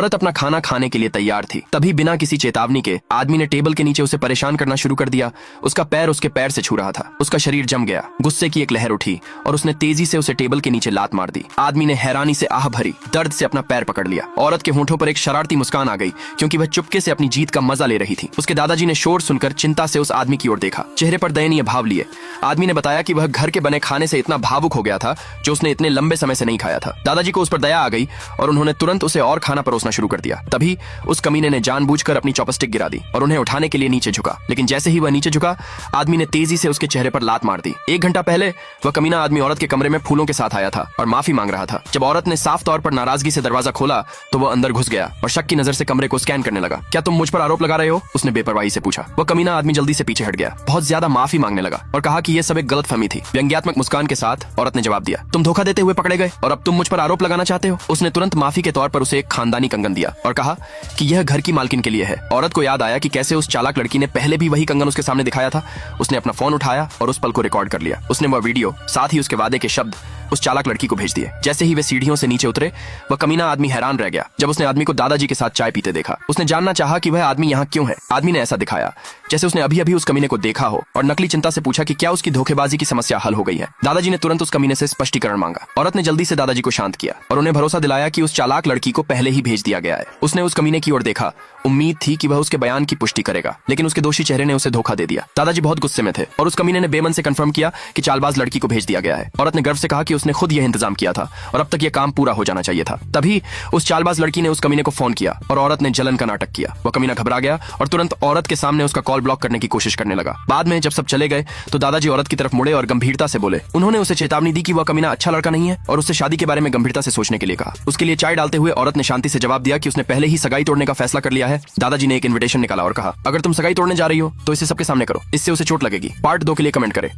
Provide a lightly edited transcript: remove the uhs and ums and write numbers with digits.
औरत अपना खाना खाने के लिए तैयार थी। तभी बिना किसी चेतावनी के आदमी ने टेबल के नीचे उसे परेशान करना शुरू कर दिया। उसका पैर उसके पैर से छू रहा था। उसका शरीर जम गया। गुस्से की एक लहर उठी और उसने तेजी से उसे टेबल के नीचे लात मार दी। आदमी ने हैरानी से आह भरी, दर्द से अपना पैर पकड़ लिया। औरत के होंठों पर एक शरारती मुस्कान आ गई, क्योंकि वह चुपके से अपनी जीत का मजा ले रही थी। उसके दादाजी ने शोर सुनकर चिंता से उस आदमी की ओर देखा, चेहरे पर दयनीय भाव लिए। आदमी ने बताया कि वह घर के बने खाने से इतना भावुक हो गया था जो उसने इतने लंबे समय से नहीं खाया था। दादाजी को उस पर दया आ गई और उन्होंने तुरंत उसे और खाना परोसना शुरू कर दिया। तभी उस कमीने ने जानबूझकर अपनी चॉपस्टिक गिरा दी और उन्हें उठाने के लिए नीचे झुका। लेकिन जैसे ही वह नीचे झुका, आदमी ने तेजी से उसके चेहरे पर लात मार दी। 1 घंटा पहले वह कमीना आदमी औरत के कमरे में फूलों के साथ आया था और माफी मांग रहा था। जब औरत ने साफ तौर पर नाराजगी से दरवाजा खोला तो वह अंदर घुस गया और शक की नजर से कमरे को स्कैन करने लगा। क्या तुम मुझ पर आरोप लगा रहे हो? उसने बेपरवाही से पूछा। वह कमीना आदमी जल्दी से पीछे हट गया, बहुत ज्यादा माफी मांगने लगा और कहा कि यह सब एक गलतफहमी थी। व्यंग्यात्मक मुस्कान के साथ औरत ने जवाब दिया, तुम धोखा देते हुए पकड़े गए और अब तुम मुझ पर आरोप लगाना चाहते हो। उसने तुरंत माफी के तौर पर उसे एक खानदानी कंगन दिया और कहा कि यह घर की मालकिन के लिए है। औरत को याद आया कि कैसे उस चालाक लड़की ने पहले भी वही कंगन उसके सामने दिखाया था। उसने अपना फोन उठाया और उस पल को रिकॉर्ड कर लिया। उसने वह वीडियो, साथ ही उसके वादे के शब्द उस चालाक लड़की को भेज दिए। जैसे ही वे सीढ़ियों से नीचे उतरे, वह कमीना आदमी हैरान रह गया जब उसने आदमी को दादाजी के साथ चाय पीते देखा। उसने जानना चाहा कि वह आदमी यहाँ क्यों है। आदमी ने ऐसा दिखाया जैसे उसने अभी अभी उस कमीने को देखा हो और नकली चिंता से पूछा कि क्या उसकी धोखेबाजी की समस्या हल हो गई है। दादाजी ने तुरंत उस कमीने से स्पष्टीकरण मांगा। औरत ने जल्दी से दादाजी को शांत किया और उन्हें भरोसा दिलाया कि उस चालाक लड़की को पहले ही भेज दिया गया है। उसने उस कमीने की ओर देखा, उम्मीद थी कि वह उसके बयान की पुष्टि करेगा, लेकिन उसके दोषी चेहरे ने उसे धोखा दे दिया। दादाजी बहुत गुस्से में थे और उस कमीने ने बेमन से कंफर्म किया कि चालबाज लड़की को भेज दिया गया है। औरत ने गर्व से कहा कि उसने खुद यह इंतजाम किया था और अब तक यह काम पूरा हो जाना चाहिए था। तभी उस चालबाज लड़की ने उस कमीने को फोन किया और औरत ने जलन का नाटक किया। वह कमीना घबरा गया और तुरंत औरत के सामने उसका कॉल ब्लॉक करने की कोशिश करने लगा। बाद में जब सब चले गए तो दादाजी औरत की तरफ मुड़े और गंभीरता से बोले। उन्होंने उसे चेतावनी दी कि वह कमीना अच्छा लड़का नहीं है और उससे शादी के बारे में गंभीरता से सोचने के लिए कहा। उसके लिए चाय डालते हुए औरत ने शांति से जवाब दिया कि उसने पहले ही सगाई तोड़ने का फैसला कर लिया है। दादाजी ने एक इन्विटेशन निकाला और कहा, अगर तुम सगाई तोड़ने जा रही हो तो इसे सबके सामने करो, इससे उसे चोट लगेगी। पार्ट 2 के लिए कमेंट करें।